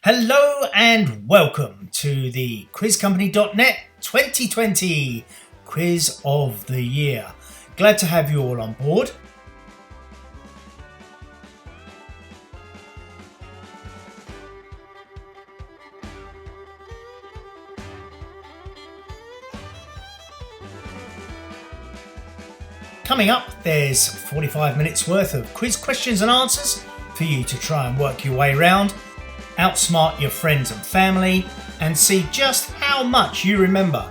Hello and welcome to the thequizcompany.net 2020 Quiz of the Year. Glad to have you all on board. Coming up, there's 45 minutes worth of quiz questions and answers for you to try and work your way around, outsmart your friends and family, and see just how much you remember.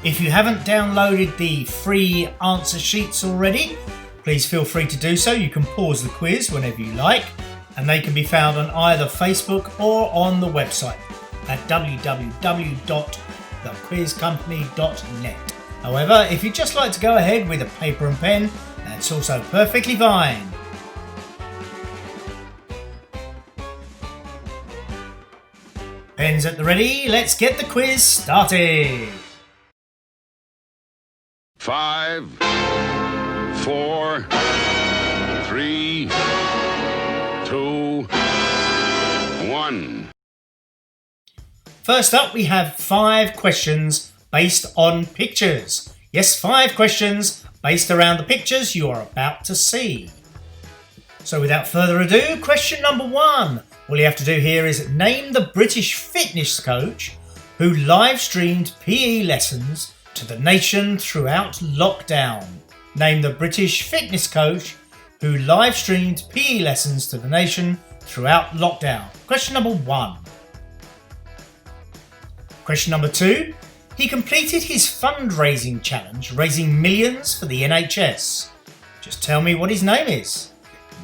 If you haven't downloaded the free answer sheets already, please feel free to do so. You can pause the quiz whenever you like, and they can be found on either Facebook or on the website at www.thequizcompany.net. However, if you'd just like to go ahead with a paper and pen, that's also perfectly fine. Pens at the ready, let's get the quiz started. 5, 4, 3, 2, 1. First up, we have 5 questions based on pictures. Yes, 5 questions based around the pictures you are about to see. So without further ado, question number 1. All you have to do here is name the British fitness coach who live streamed PE lessons to the nation throughout lockdown. Name the British fitness coach who live streamed PE lessons to the nation throughout lockdown. Question number 1. Question number 2. He completed his fundraising challenge, raising millions for the NHS. Just tell me what his name is.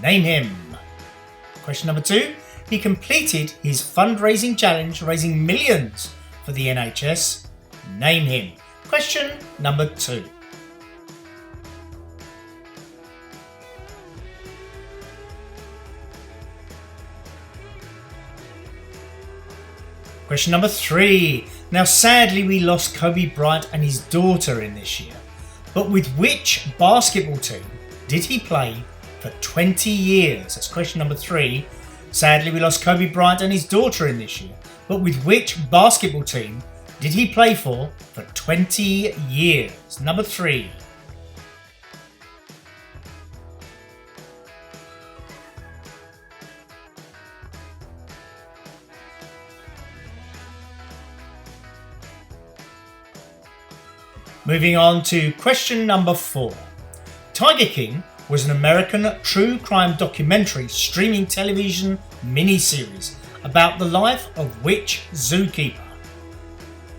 Name him. Question number 2. He completed his fundraising challenge, raising millions for the NHS. Name him. Question number 2. Question number 3. Now sadly we lost Kobe Bryant and his daughter in this year, but with which basketball team did he play for 20 years? That's question number 3. Sadly we lost Kobe Bryant and his daughter in this year, but with which basketball team did he play for 20 years? Number 3. Moving on to question number 4. Tiger King was an American true crime documentary streaming television miniseries about the life of which zookeeper?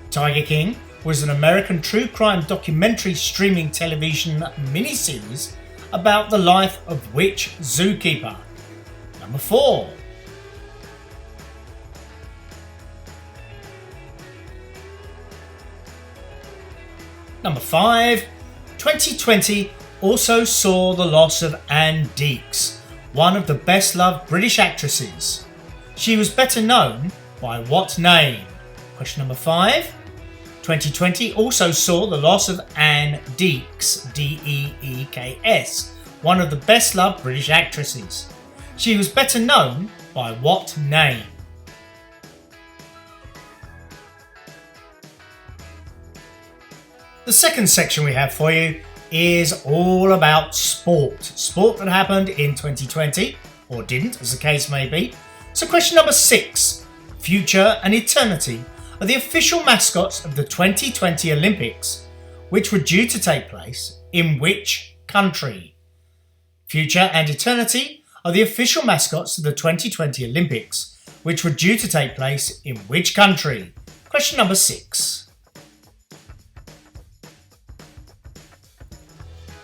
Tiger King was an American true crime documentary streaming television miniseries about the life of which zookeeper? Number 4. Number 5. 2020 also saw the loss of Anne Deeks, one of the best-loved British actresses. She was better known by what name? Question number 5. 2020 also saw the loss of Anne Deeks, D-E-E-K-S, one of the best-loved British actresses. She was better known by what name? The second section we have for you is all about sport. Sport that happened in 2020, or didn't, as the case may be. So question number 6. Future and Eternity are the official mascots of the 2020 Olympics, which were due to take place in which country? Future and Eternity are the official mascots of the 2020 Olympics, which were due to take place in which country? Question number 6.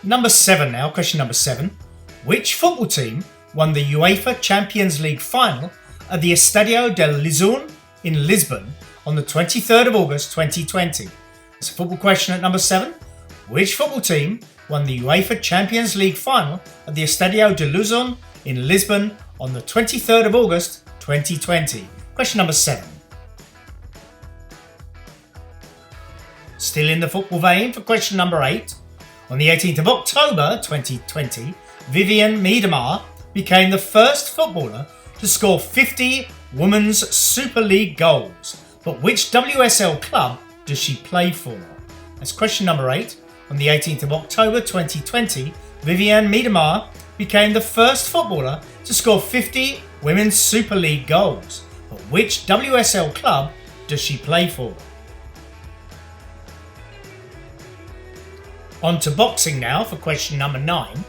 Number 7 now, question number 7. Which football team won the UEFA Champions League final at the Estadio del Lizón in Lisbon on the 23rd of August 2020? It's a football question at number 7. Which football team won the UEFA Champions League final at the Estadio de Luzon in Lisbon on the 23rd of August 2020? Question number 7. Still in the football vein for question number 8. On the 18th of October 2020, Vivianne Miedema became the first footballer to score 50 Women's Super League goals. But which WSL club does she play for? That's question number 8. On the 18th of October 2020, Vivianne Miedema became the first footballer to score 50 Women's Super League goals. But which WSL club does she play for? On to boxing now for question number 9.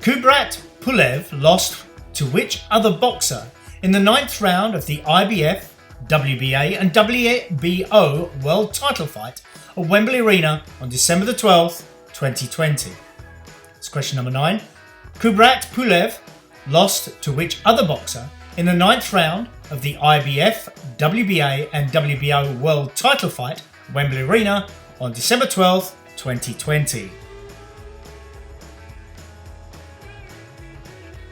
Kubrat Pulev lost to which other boxer in the 9th round of the IBF, WBA and WBO World Title fight at Wembley Arena on December the 12th, 2020? That's question number 9. Kubrat Pulev lost to which other boxer in the 9th round of the IBF, WBA and WBO World Title fight at Wembley Arena on December 12th, 2020.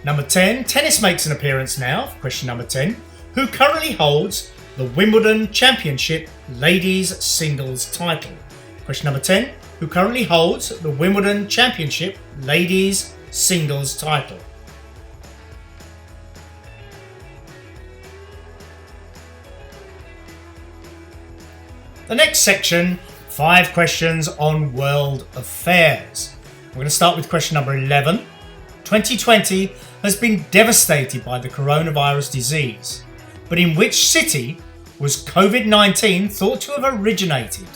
Number 10, tennis makes an appearance now for question number 10. Who currently holds the Wimbledon Championship Ladies Singles title? Question number 10, who currently holds the Wimbledon Championship Ladies Singles title? The next section, 5 questions on world affairs. We're going to start with question number 11. 2020 has been devastated by the coronavirus disease, but in which city was COVID-19 thought to have originated?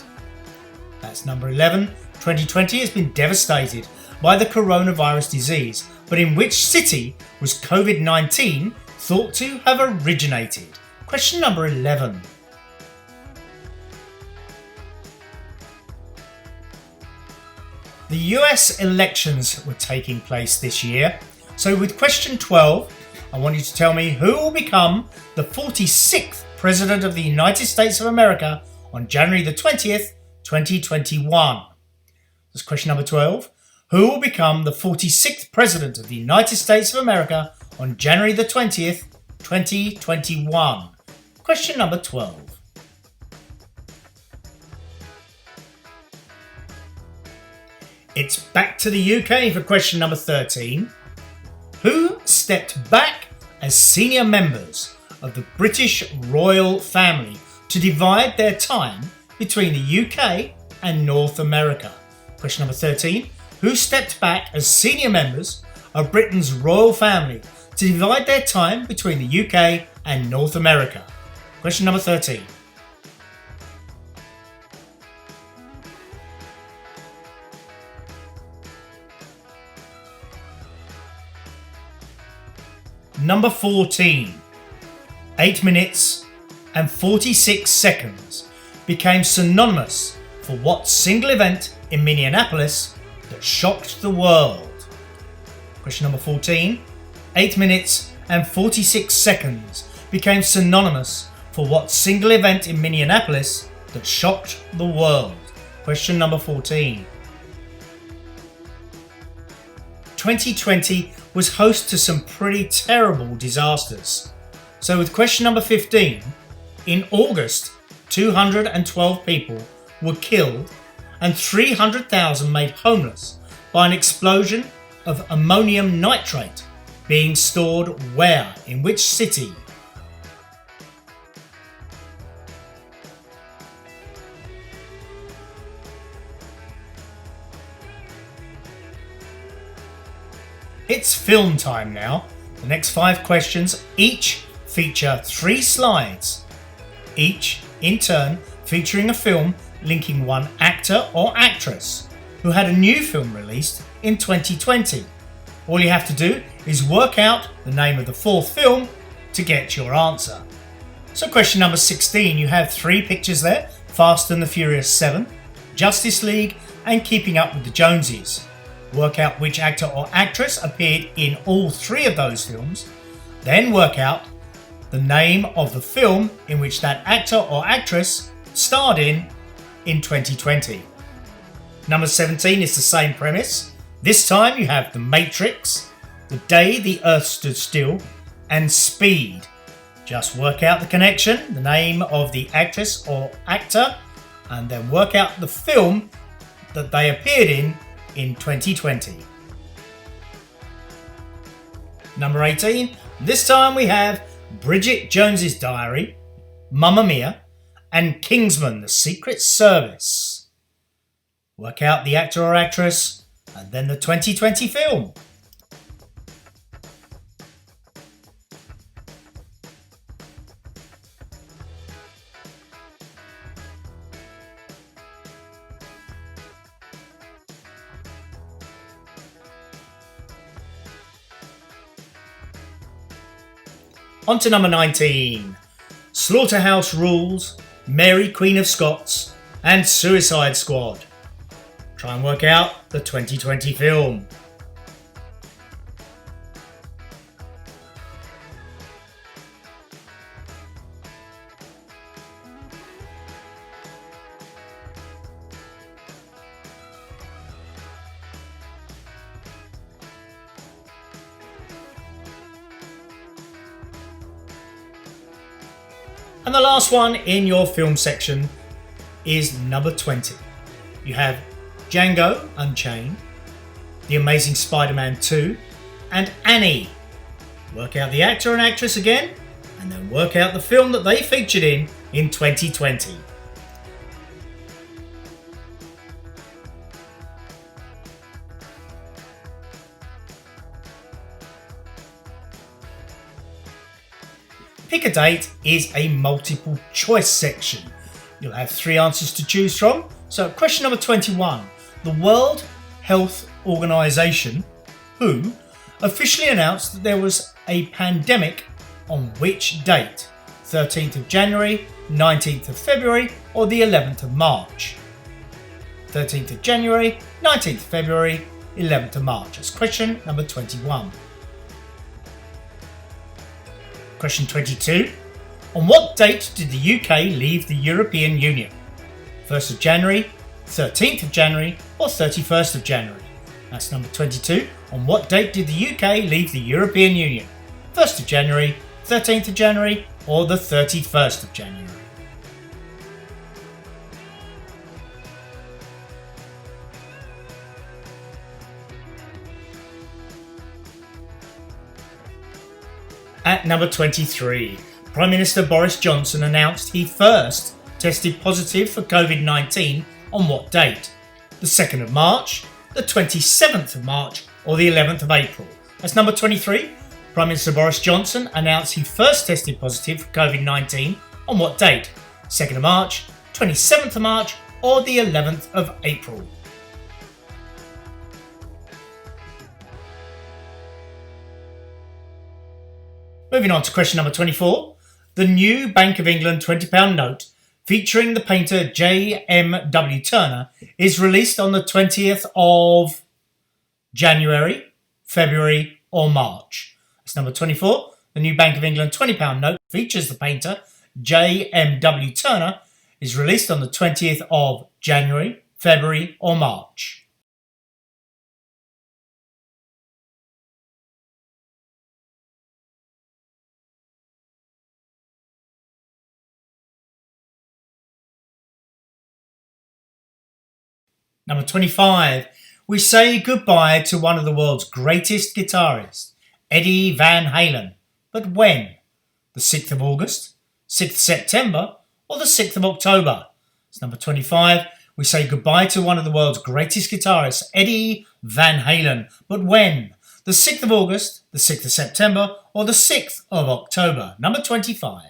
That's number 11. 2020 has been devastated by the coronavirus disease, but in which city was COVID-19 thought to have originated? Question number 11. The US elections were taking place this year, so with question 12, I want you to tell me who will become the 46th President of the United States of America on January the 20th, 2021. That's question number 12. Who will become the 46th President of the United States of America on January the 20th, 2021? Question number 12. It's back to the UK for question number 13. Who stepped back as senior members of the British royal family to divide their time between the UK and North America? Question number 13. Who stepped back as senior members of Britain's royal family to divide their time between the UK and North America? Question number 13. Number 14. 8 minutes and 46 seconds became synonymous for what single event in Minneapolis that shocked the world? Question number 14. 8 minutes and 46 seconds became synonymous for what single event in Minneapolis that shocked the world? Question number 14. 2020 was host to some pretty terrible disasters. So with question number 15, in August, 212 people were killed and 300,000 made homeless by an explosion of ammonium nitrate being stored where? In which city? It's film time now. The next 5 questions each feature 3 slides, each in turn featuring a film linking one actor or actress who had a new film released in 2020. All you have to do is work out the name of the 4th film to get your answer. So question number 16, you have 3 pictures there: Fast and the Furious 7, Justice League and Keeping Up with the Joneses. Work out which actor or actress appeared in all 3 of those films, then work out the name of the film in which that actor or actress starred in 2020. Number 17 is the same premise. This time you have The Matrix, The Day the Earth Stood Still, and Speed. Just work out the connection, the name of the actress or actor, and then work out the film that they appeared in 2020. Number 18, this time we have Bridget Jones's Diary, Mamma Mia, and Kingsman: The Secret Service. Work out the actor or actress, and then the 2020 film. On to number 19. Slaughterhouse Rules, Mary Queen of Scots, and Suicide Squad. Try and work out the 2020 film. And the last one in your film section is number 20. You have Django Unchained, The Amazing Spider-Man 2, and Annie. Work out the actor and actress again, and then work out the film that they featured in 2020. Pick a Date is a multiple choice section. You'll have 3 answers to choose from. So question number 21. The World Health Organization, WHO, officially announced that there was a pandemic on which date? 13th of January, 19th of February, or the 11th of March? 13th of January, 19th of February, 11th of March. That's question number 21. Question 22. On what date did the UK leave the European Union? 1st of January, 13th of January, or 31st of January? That's number 22. On what date did the UK leave the European Union? 1st of January, 13th of January, or the 31st of January? At number 23, Prime Minister Boris Johnson announced he first tested positive for COVID-19 on what date? The 2nd of March, the 27th of March, or the 11th of April? That's number 23. Prime Minister Boris Johnson announced he first tested positive for COVID-19 on what date? 2nd of March, 27th of March, or the 11th of April? Moving on to question number 24. The new Bank of England £20 note featuring the painter J.M.W. Turner is released on the 20th of January, February, or March? That's number 24. The new Bank of England £20 note features the painter J.M.W. Turner is released on the 20th of January, February, or March? Number 25. We say goodbye to one of the world's greatest guitarists, Eddie Van Halen. But when? The 6th of August, 6th of September, or the 6th of October? It's number 25. We say goodbye to one of the world's greatest guitarists, Eddie Van Halen. But when? The 6th of August, the 6th of September, or the 6th of October? Number 25.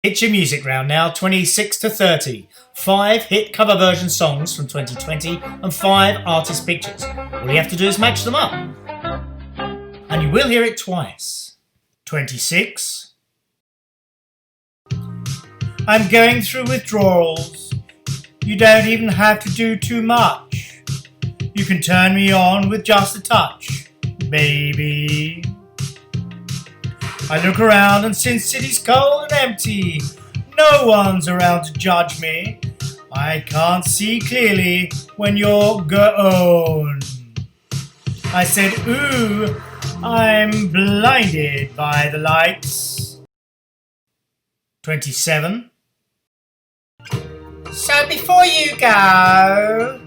It's your music round now, 26 to 30. 5 hit cover version songs from 2020 and 5 artist pictures. All you have to do is match them up. And you will hear it twice. 26. I'm going through withdrawals. You don't even have to do too much. You can turn me on with just a touch, baby. I look around and since city's cold and empty, no one's around to judge me. I can't see clearly when you're gone. I said, ooh, I'm blinded by the lights. 27. So before you go,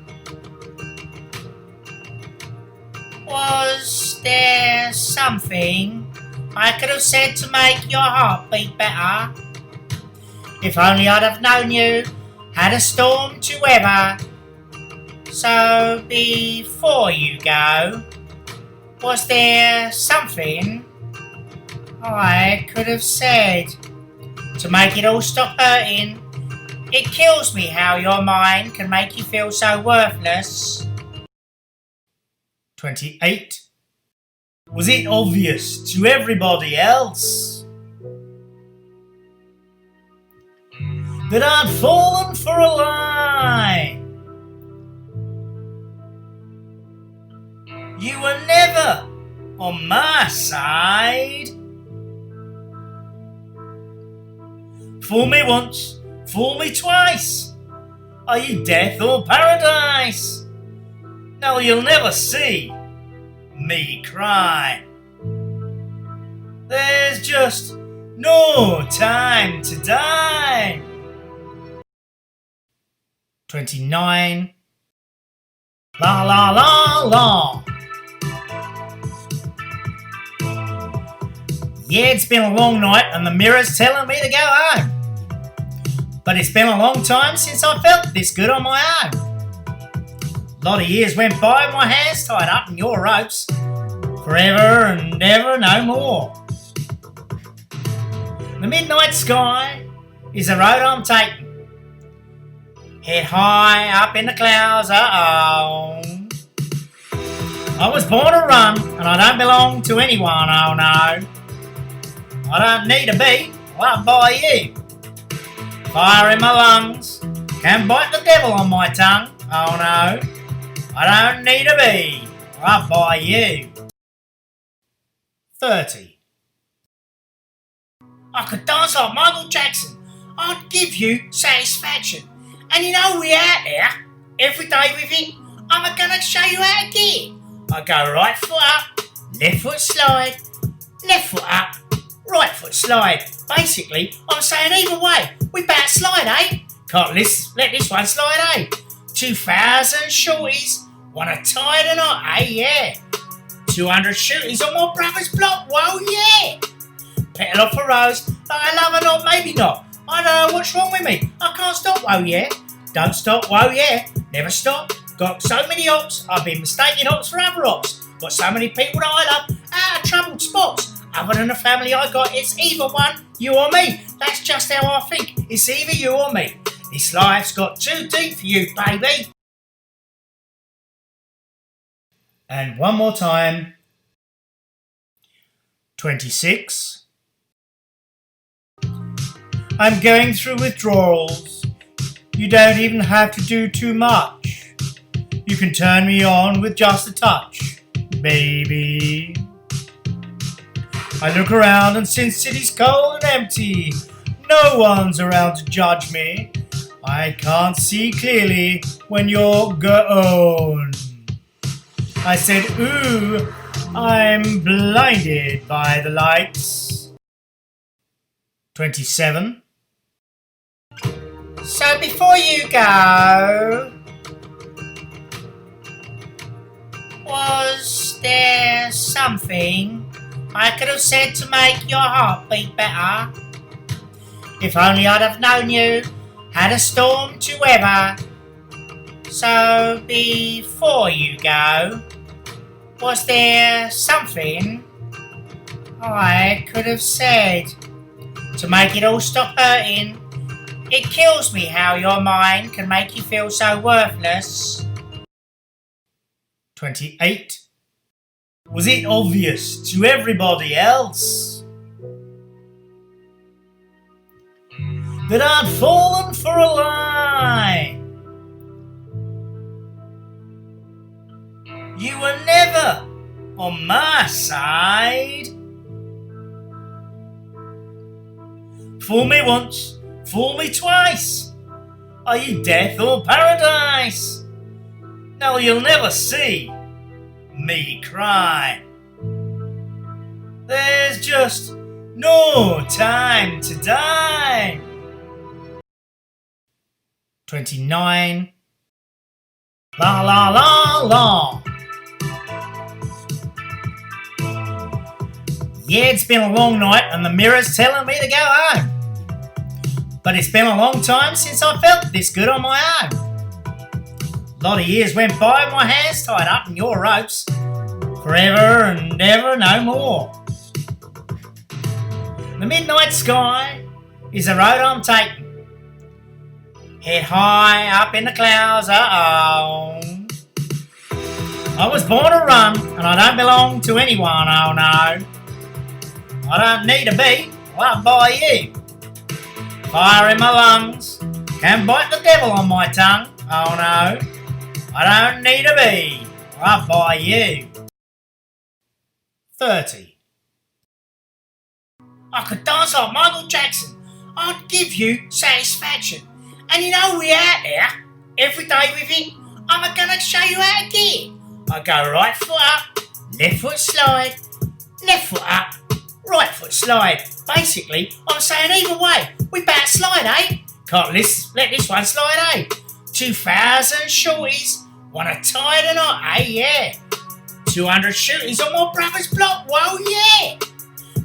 was there something I could have said to make your heart beat better? If only I'd have known you had a storm to weather. So before you go, was there something I could have said to make it all stop hurting? It kills me how your mind can make you feel so worthless. 28. Was it obvious to everybody else that I'd fallen for a lie? You were never on my side. Fool me once, fool me twice. Are you death or paradise? No, you'll never see me cry. There's just no time to die. 29. La la la la. Yeah, it's been a long night and the mirror's telling me to go home. But it's been a long time since I felt this good on my own. A lot of years went by with my hands tied up in your ropes. Forever and ever no more. The midnight sky is the road I'm taking. Head high up in the clouds, I was born to run and I don't belong to anyone, oh no. I don't need a beat, loved by you. Fire in my lungs, can bite the devil on my tongue, oh no. I don't need a beat, loved by you. 30. I could dance like Michael Jackson, I'd give you satisfaction. And you know we're out there, every day with it, I'm gonna show you how to get it. I go right foot up, left foot slide, left foot up, right foot slide. Basically, I'm saying either way, we better slide, eh? Can't let this one slide, eh? 2,000 shorties, wanna tie the knot, eh? Yeah. 200 shooties on my brother's block, whoa, yeah. Petal off a rose, I love her not, maybe not. I don't know what's wrong with me, I can't stop, whoa, yeah. Don't stop, whoa, yeah. Never stop. Got so many hops, I've been mistaking hops for other hops. Got so many people that I love out of troubled spots. Other than the family I got, it's either one, you or me. That's just how I think. It's either you or me. This life's got too deep for you, baby. And one more time. 26. I'm going through withdrawals. You don't even have to do too much. You can turn me on with just a touch, baby. I look around and since city's cold and empty, no one's around to judge me. I can't see clearly when you're gone. I said, ooh, I'm blinded by the lights. 27. So before you go, was there something I could have said to make your heart beat better? If only I'd have known you had a storm to weather. So before you go, was there something I could have said to make it all stop hurting? It kills me how your mind can make you feel so worthless. 28. Was it obvious to everybody else that I'd fallen for a lie? You were never on my side. Fool me once, fool me twice. Are you death or paradise? No, you'll never see me cry. There's just no time to die. 29. La la la la. Yeah, it's been a long night and the mirror's telling me to go home. But it's been a long time since I felt this good on my own. A lot of years went by with my hands tied up in your ropes. Forever and ever, no more. The midnight sky is the road I'm taking. Head high up in the clouds, uh-oh. I was born to run and I don't belong to anyone, oh no. I don't need to be loved by you. Fire in my lungs can bite the devil on my tongue, oh no. I don't need to be loved by you. 30. I could dance like Michael Jackson. I'd give you satisfaction. And you know we're out there every day with it. I'm gonna show you how to get it. I go right foot up, left foot slide, left foot up, right foot slide. Basically, I'm saying either way, we better slide, eh? Can't let this one slide, eh? 2,000 shorties wanna tie the knot, eh? Yeah. 200 shooties on my brother's block, whoa, yeah.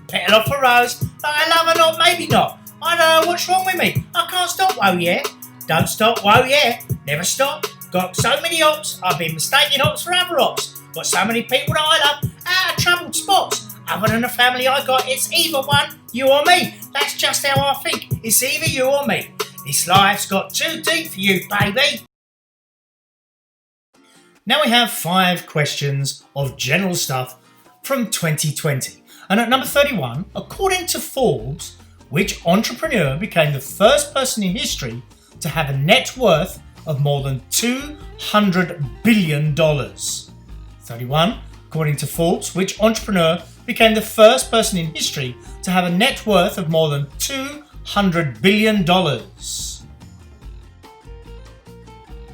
Petal off a rose, but I love her not, maybe not. I don't know what's wrong with me. I can't stop, whoa, yeah. Don't stop, whoa, yeah. Never stop. Got so many hops, I've been mistaking hops for other hops. Got so many people that I love out of troubled spots. Other than the family I got, it's either one, you or me. That's just how I think. It's either you or me. This life's got too deep for you, baby. Now we have 5 questions of general stuff from 2020. And at number 31, according to Forbes, which entrepreneur became the first person in history to have a net worth of more than $200 billion? 31, according to Forbes, which entrepreneur became the first person in history to have a net worth of more than $200 billion?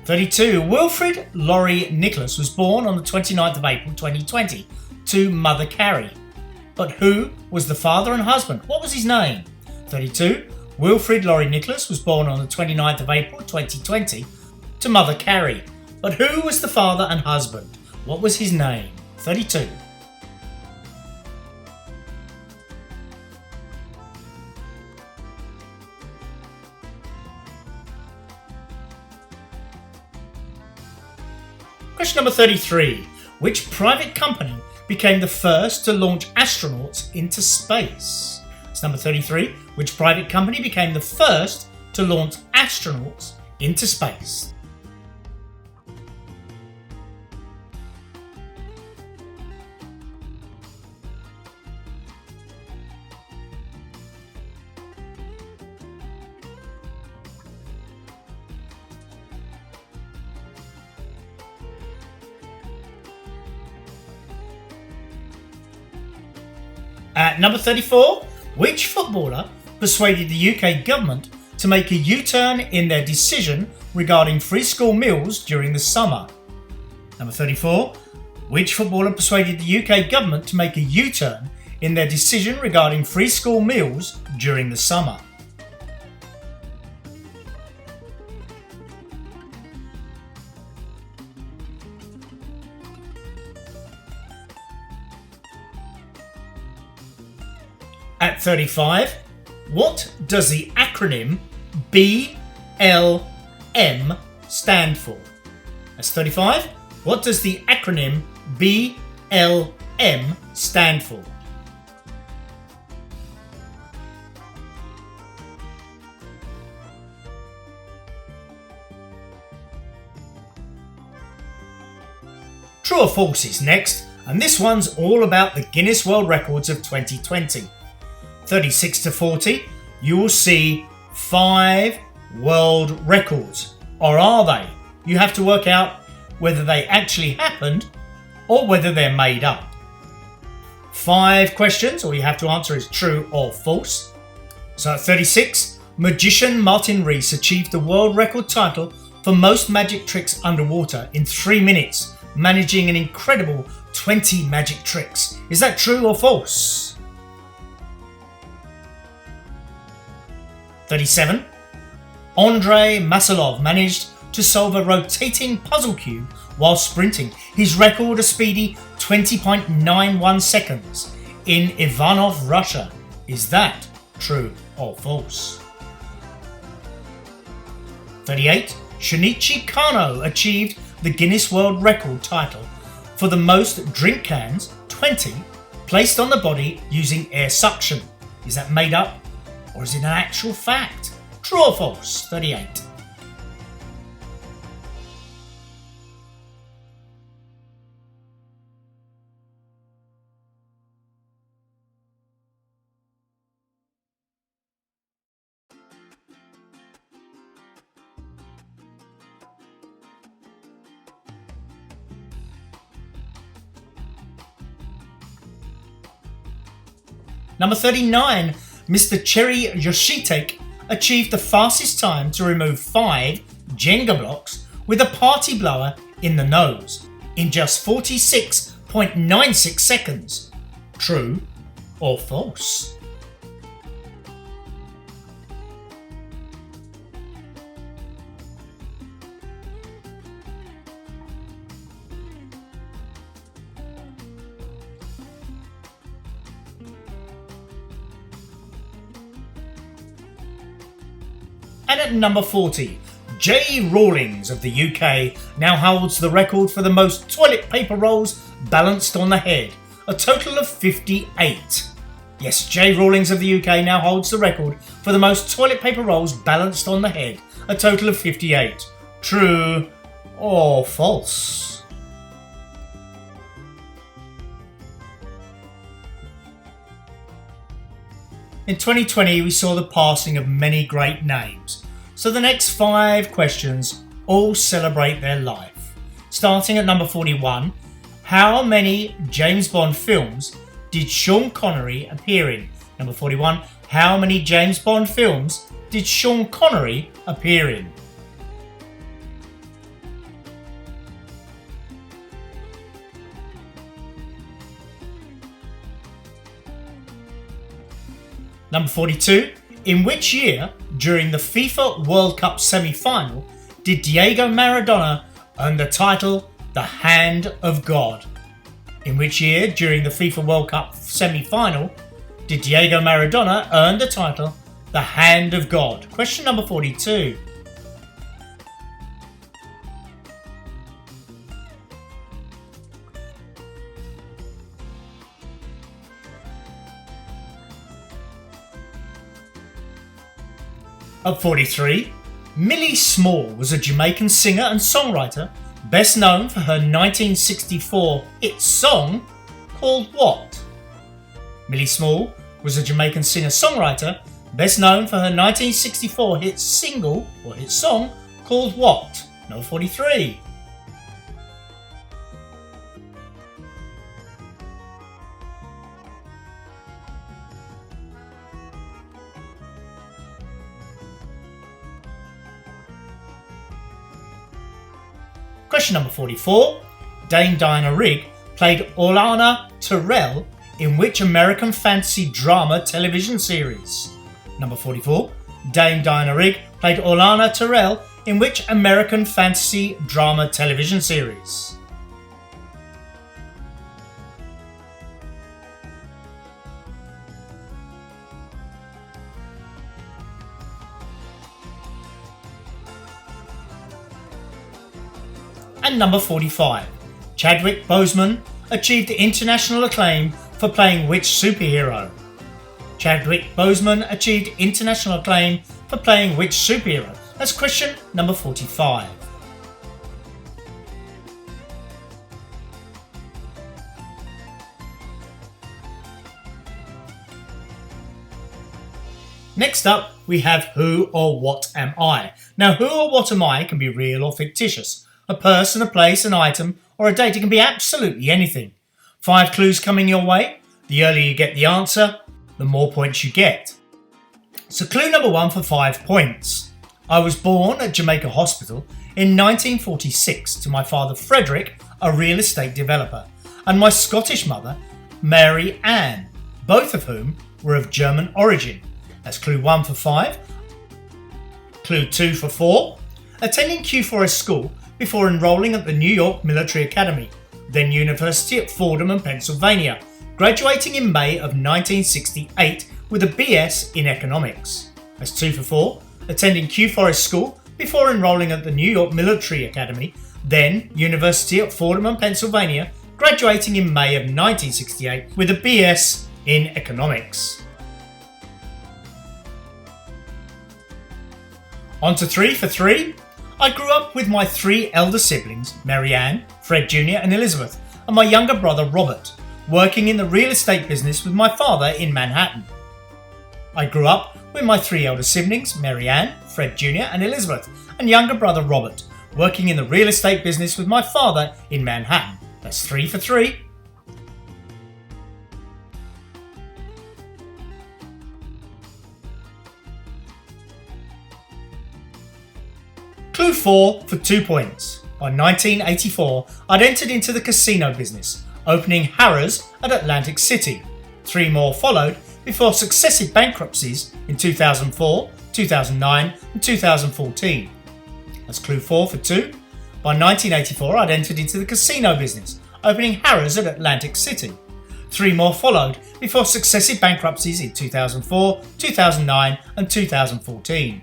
32, Wilfred Laurie Nicholas was born on the 29th of April 2020 to Mother Carrie. But who was the father and husband? What was his name? 32, Wilfred Laurie Nicholas was born on the 29th of April 2020 to Mother Carrie. But who was the father and husband? What was his name? 32. Question number 33. Which private company became the first to launch astronauts into space? It's number 33. Which private company became the first to launch astronauts into space? At number 34, which footballer persuaded the UK government to make a U-turn in their decision regarding free school meals during the summer? Number 34, which footballer persuaded the UK government to make a U-turn in their decision regarding free school meals during the summer? At 35, what does the acronym BLM stand for? That's 35. What does the acronym BLM stand for? True or false is next, and this one's all about the Guinness World Records of 2020. 36 to 40, you will see 5 world records. Or are they? You have to work out whether they actually happened or whether they're made up. 5 questions, all you have to answer is true or false. So at 36, Magician Martin Rees achieved the world record title for most magic tricks underwater in 3 minutes, managing an incredible 20 magic tricks. Is that true or false? 37. Andrei Maslov managed to solve a rotating puzzle cube while sprinting. His record a speedy 20.91 seconds in Ivanov, Russia. Is that true or false? 38. Shinichi Kano achieved the Guinness World Record title for the most drink cans, 20, placed on the body using air suction. Is that made up or is it an actual fact? True or false? 38. Number 39, Mr. Cherry Yoshitake achieved the fastest time to remove 5 Jenga blocks with a party blower in the nose in just 46.96 seconds. True or false? And at number 40, J. Rawlings of the UK now holds the record for the most toilet paper rolls balanced on the head, a total of 58. Yes, J. Rawlings of the UK now holds the record for the most toilet paper rolls balanced on the head, a total of 58. True or false? In 2020, we saw the passing of many great names, so the next 5 questions all celebrate their life. Starting at number 41, how many James Bond films did Sean Connery appear in? Number 41, how many James Bond films did Sean Connery appear in? Number 42, in which year, during the FIFA World Cup semi-final, did Diego Maradona earn the title The Hand of God? In which year, during the FIFA World Cup semi-final, did Diego Maradona earn the title The Hand of God? Question number 42. At 43, Millie Small was a Jamaican singer and songwriter best known for her 1964 hit song called what? Millie Small was a Jamaican singer-songwriter best known for her 1964 hit single or hit song called what? Number 43. Question number 44. Dame Diana Rigg played Orlana Terrell in which American fantasy drama television series? Number 44. Dame Diana Rigg played Orlana Terrell in which American fantasy drama television series? And number 45. Chadwick Boseman achieved international acclaim for playing which superhero? Chadwick Boseman achieved international acclaim for playing which superhero? That's question number 45. Next up, we have Who or What Am I? Now, who or what am I can be real or fictitious. A person, a place, an item, or a date. It can be absolutely anything. 5 clues coming your way. The earlier you get the answer, the more points you get. So clue number 1 for 5 points. I was born at Jamaica Hospital in 1946 to my father Frederick, a real estate developer, and my Scottish mother, Mary Ann, both of whom were of German origin. That's clue 1 for 5. Clue 2 for 4. Attending Q4S school before enrolling at the New York Military Academy, then University at Fordham in Pennsylvania, graduating in May of 1968 with a BS in economics. That's 2 for 4. Attending Q4S school before enrolling at the New York Military Academy, then University at Fordham in Pennsylvania, graduating in May of 1968 with a BS in economics. On to 3 for 3. I grew up with my 3 elder siblings, Mary Ann, Fred Jr. and Elizabeth, and my younger brother Robert, working in the real estate business with my father in Manhattan. I grew up with my 3 elder siblings, Mary Ann, Fred Jr. and Elizabeth, and younger brother Robert, working in the real estate business with my father in Manhattan. That's 3 for 3. Clue 4 for 2 points. By 1984, I'd entered into the casino business, opening Harrah's at Atlantic City. 3 more followed before successive bankruptcies in 2004, 2009 and 2014. That's clue 4 for 2. By 1984, I'd entered into the casino business, opening Harrah's at Atlantic City. 3 more followed before successive bankruptcies in 2004, 2009 and 2014.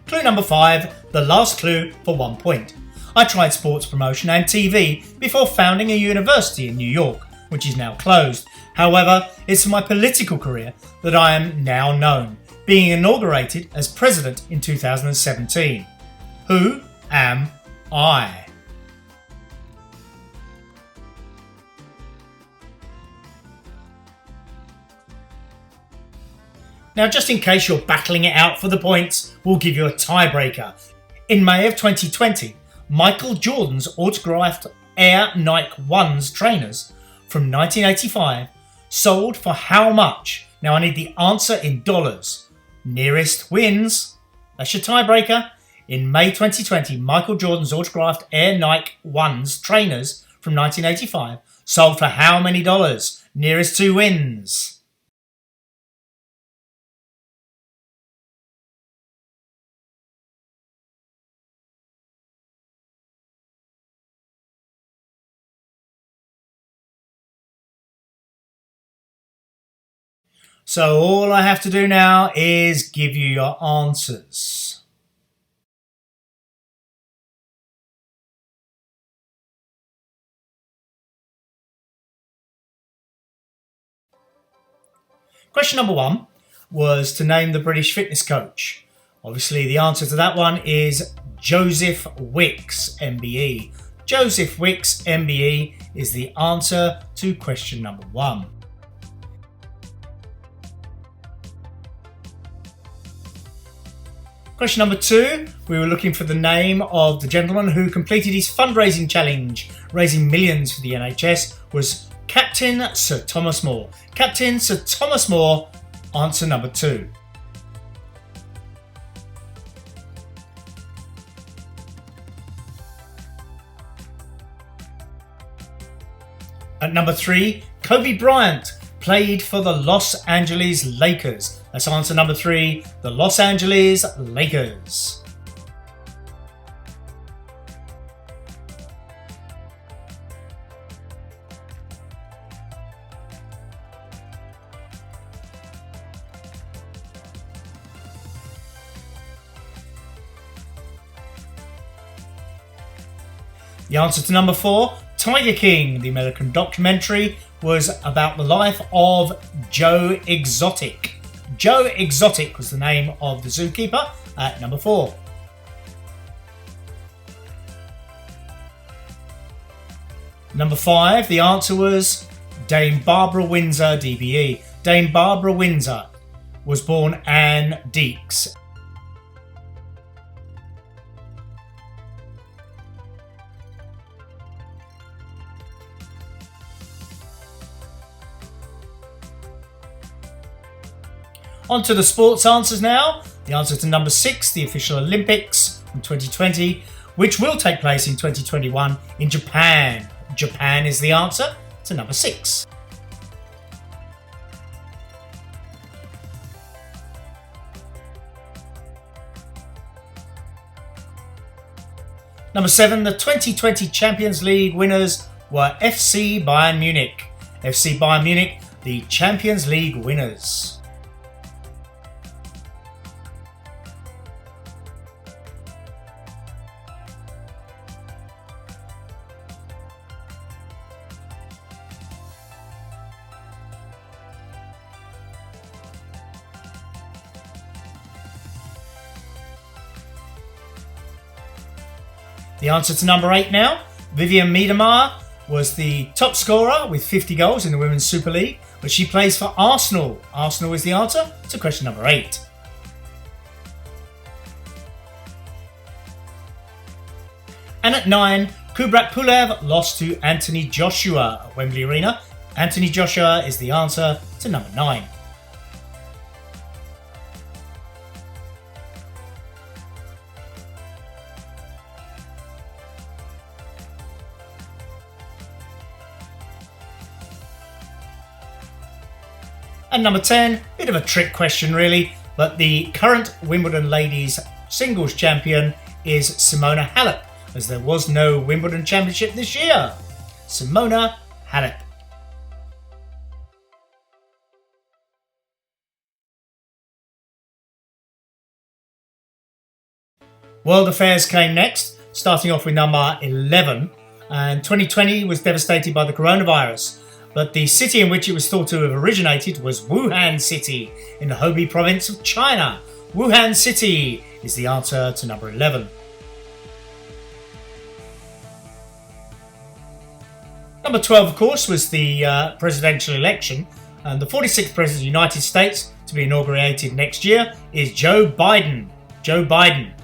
Clue number 5, the last clue for 1 point. I tried sports promotion and TV before founding a university in New York, which is now closed. However, it's for my political career that I am now known, being inaugurated as president in 2017. Who am I? Now, just in case you're battling it out for the points, we'll give you a tiebreaker. In May of 2020, Michael Jordan's autographed Air Nike 1s trainers from 1985 sold for how much? Now, I need the answer in dollars. Nearest wins. That's your tiebreaker. In May 2020, Michael Jordan's autographed Air Nike 1s trainers from 1985 sold for how many dollars? Nearest to wins. So all I have to do now is give you your answers. Question number 1 was to name the British fitness coach. Obviously, the answer to that one is Joseph Wicks, MBE. Joseph Wicks, MBE is the answer to question number 1. Question number 2, we were looking for the name of the gentleman who completed his fundraising challenge, raising millions for the NHS, was Captain Sir Thomas More. Captain Sir Thomas More, answer number 2. At number 3, Kobe Bryant played for the Los Angeles Lakers. That's answer number 3, the Los Angeles Lakers. The answer to number 4, Tiger King. The American documentary was about the life of Joe Exotic. Joe Exotic was the name of the zookeeper at number 4. Number 5, the answer was Dame Barbara Windsor, DBE. Dame Barbara Windsor was born Anne Deeks. On to the sports answers now. The answer to number 6, the official Olympics in 2020, which will take place in 2021 in Japan. Japan is the answer to number 6. Number 7, the 2020 Champions League winners were FC Bayern Munich. FC Bayern Munich, the Champions League winners. The answer to number 8 now. Vivian Miedema was the top scorer with 50 goals in the Women's Super League, but she plays for Arsenal. Arsenal is the answer to question number 8. And at 9, Kubrat Pulev lost to Anthony Joshua at Wembley Arena. Anthony Joshua is the answer to number 9. And number 10, bit of a trick question really, but the current Wimbledon ladies singles champion is Simona Halep, as there was no Wimbledon championship this year. Simona Halep. World affairs came next, starting off with number 11, and 2020 was devastated by the coronavirus. But the city in which it was thought to have originated was Wuhan City in the Hubei province of China. Wuhan City is the answer to number 11. Number 12, of course, was the presidential election. And the 46th President of the United States, to be inaugurated next year, is Joe Biden. Joe Biden.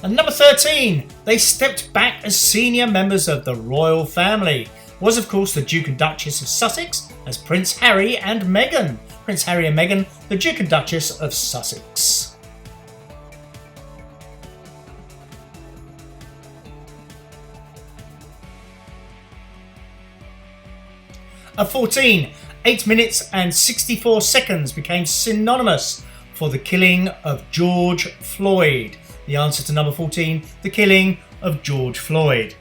And number 13, they stepped back as senior members of the royal family. Was of course the Duke and Duchess of Sussex as Prince Harry and Meghan. Prince Harry and Meghan, the Duke and Duchess of Sussex. At 14, 8 minutes and 64 seconds became synonymous for the killing of George Floyd. The answer to number 14, the killing of George Floyd.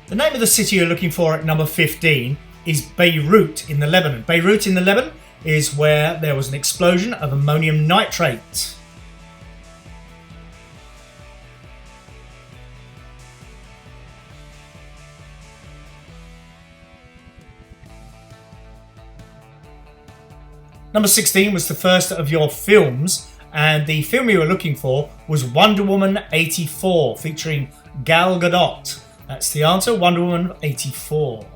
The name of the city you're looking for at number 15 is Beirut in the Lebanon. Beirut in the Lebanon is where there was an explosion of ammonium nitrate. Number 16 was the first of your films, and the film you were looking for was Wonder Woman 84, featuring Gal Gadot. That's the answer, Wonder Woman 84.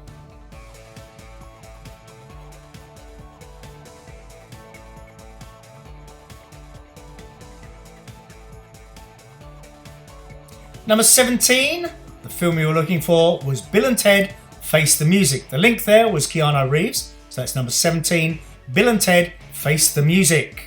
Number 17, the film you were looking for was Bill and Ted Face the Music. The link there was Keanu Reeves, so that's number 17. Bill and Ted Face the Music.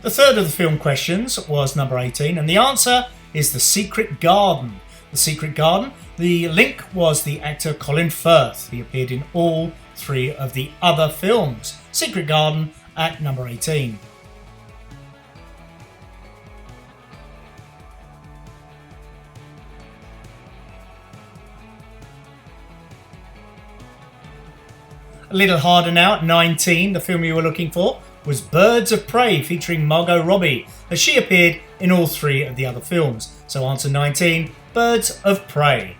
The third of the film questions was number 18, and the answer is The Secret Garden. The Secret Garden. The link was the actor Colin Firth. He appeared in all 3 of the other films. Secret Garden at number 18. A little harder now at 19, the film you were looking for was Birds of Prey, featuring Margot Robbie, as she appeared in all 3 of the other films. So answer 19, Birds of Prey.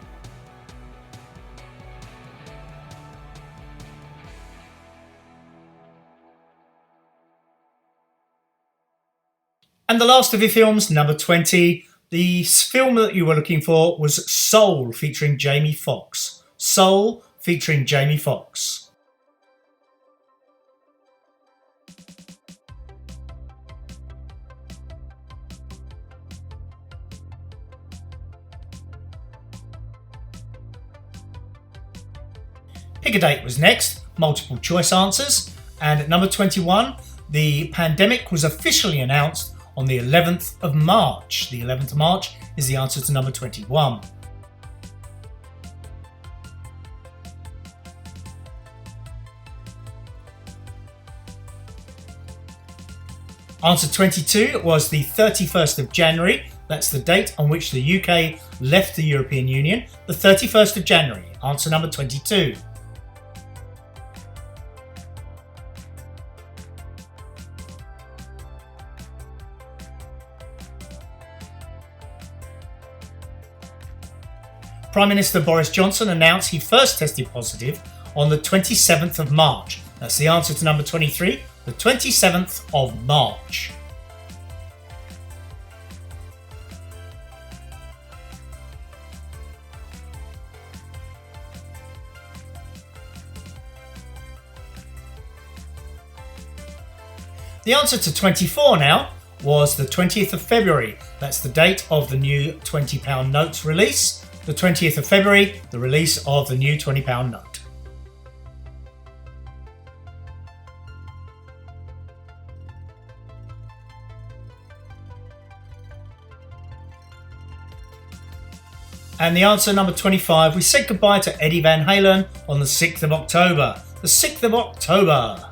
And the last of your films, number 20, the film that you were looking for was Soul, featuring Jamie Foxx. Soul, featuring Jamie Foxx. Pick a Date was next, multiple choice answers. And at number 21, the pandemic was officially announced on the 11th of March. The 11th of March is the answer to number 21. Answer 22 was the 31st of January. That's the date on which the UK left the European Union. The 31st of January. Answer number 22. Prime Minister Boris Johnson announced he first tested positive on the 27th of March. That's the answer to number 23, the 27th of March. The answer to 24 now was the 20th of February. That's the date of the new £20 notes release. The 20th of February, the release of the new £20 note. And the answer, number 25, we said goodbye to Eddie Van Halen on the 6th of October. The 6th of October.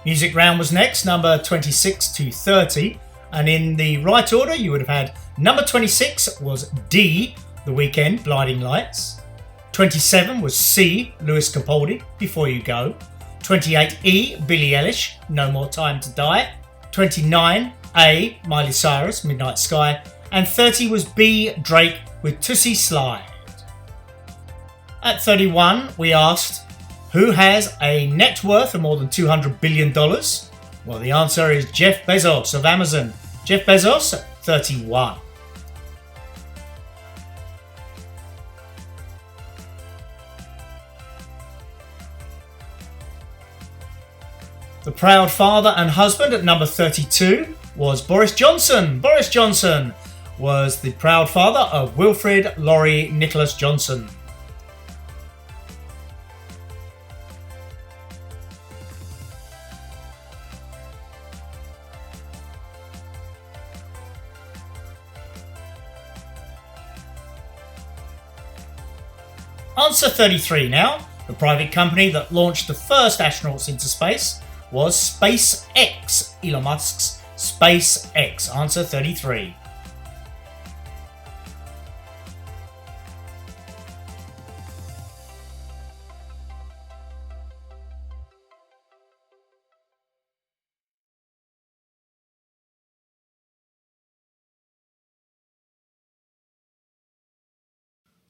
Music round was next, number 26 to 30. And in the right order, you would have had number 26 was D, The Weeknd, Blinding Lights. 27 was C, Lewis Capaldi, Before You Go. 28, E, Billie Eilish, No More Time to Die. 29, A, Miley Cyrus, Midnight Sky. And 30 was B, Drake with Tootsie Slide. At 31, we asked, who has a net worth of more than $200 billion? Well, the answer is Jeff Bezos of Amazon. Jeff Bezos at 31. The proud father and husband at number 32 was Boris Johnson. Boris Johnson was the proud father of Wilfred Laurie Nicholas Johnson. Answer 33 now. The private company that launched the first astronauts into space was SpaceX, Elon Musk's SpaceX. Answer 33.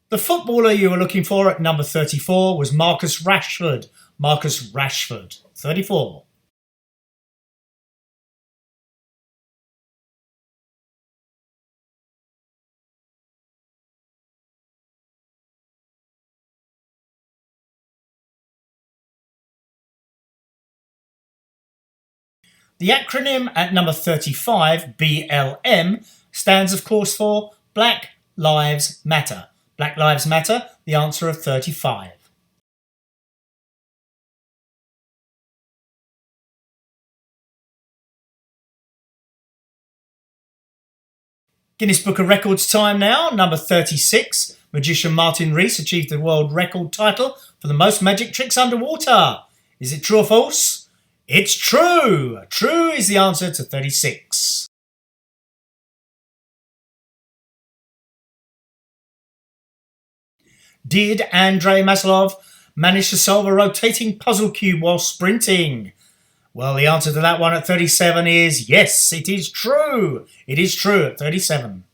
The footballer you were looking for at number 34 was Marcus Rashford. Marcus Rashford, 34. The acronym at number 35, BLM, stands of course for Black Lives Matter. Black Lives Matter, the answer of 35. Guinness Book of Records time now, number 36. Magician Martin Rees achieved the world record title for the most magic tricks underwater. Is it true or false? It's true! True is the answer to 36. Did Andrei Maslov manage to solve a rotating puzzle cube while sprinting? Well, the answer to that one at 37 is yes, it is true. It is true at 37.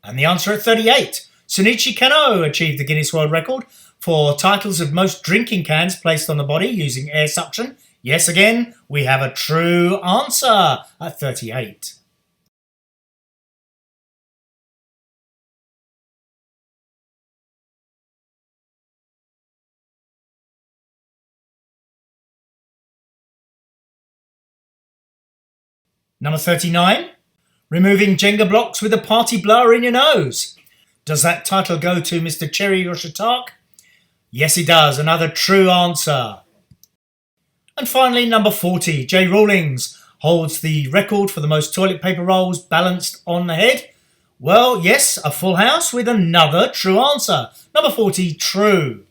And the answer at 38. Sunichi Kano achieved the Guinness World Record for titles of most drinking cans placed on the body using air suction. Yes, again, we have a true answer at 38. Number 39. Removing Jenga blocks with a party blower in your nose. Does that title go to Mr. Cherry Roshatak? Yes, it does. Another true answer. And finally, number 40. J. Rawlings holds the record for the most toilet paper rolls balanced on the head. Well, yes, a full house with another true answer. Number 40, true.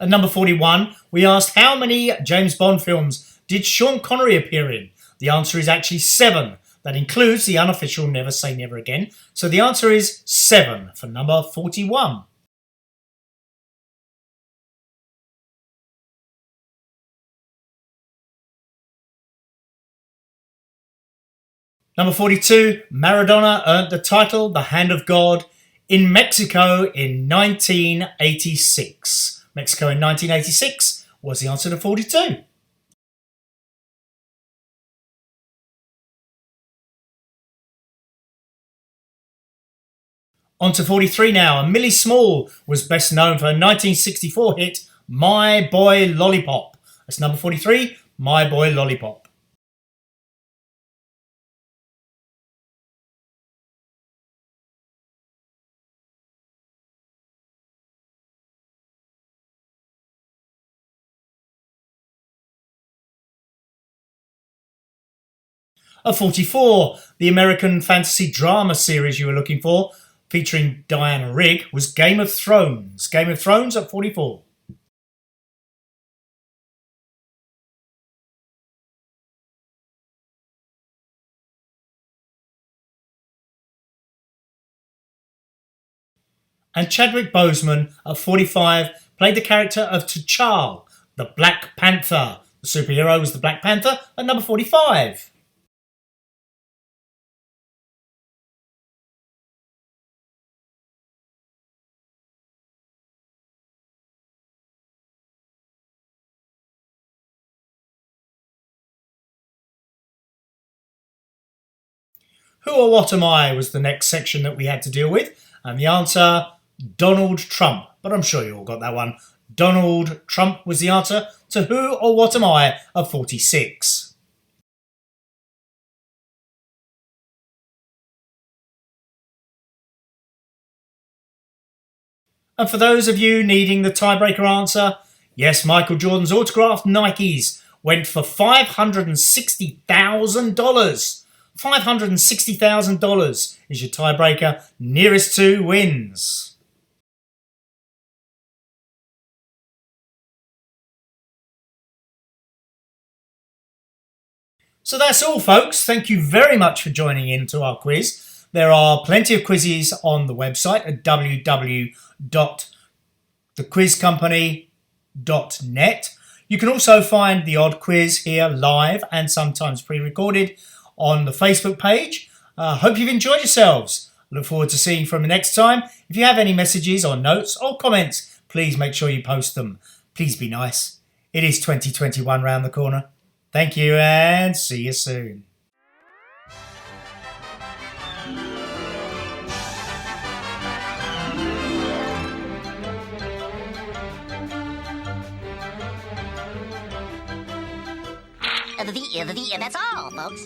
At number 41, we asked how many James Bond films did Sean Connery appear in? The answer is actually 7. That includes the unofficial Never Say Never Again. So the answer is 7 for number 41. Number 42, Maradona earned the title The Hand of God in Mexico in 1986. Mexico in 1986 was the answer to 42. On to 43 now, and Millie Small was best known for her 1964 hit My Boy Lollipop. That's number 43, My Boy Lollipop. At 44, the American fantasy drama series you were looking for, featuring Diana Rigg, was Game of Thrones. Game of Thrones at 44. And Chadwick Boseman at 45 played the character of T'Challa, the Black Panther. The superhero was the Black Panther at number 45. Who or what am I was the next section that we had to deal with. And the answer, Donald Trump. But I'm sure you all got that one. Donald Trump was the answer to Who or What Am I of 46. And for those of you needing the tiebreaker answer, yes, Michael Jordan's autographed Nikes went for $560,000. $560,000 is your tiebreaker. Nearest to wins. So that's all, folks. Thank you very much for joining in to our quiz. There are plenty of quizzes on the website at www.thequizcompany.net. You can also find the odd quiz here live and sometimes pre-recorded on the Facebook page. Hope you've enjoyed yourselves. Look forward to seeing you from the next time. If you have any messages or notes or comments, please make sure you post them. Please be nice. It is 2021 round the corner. Thank you and see you soon. That's all, folks.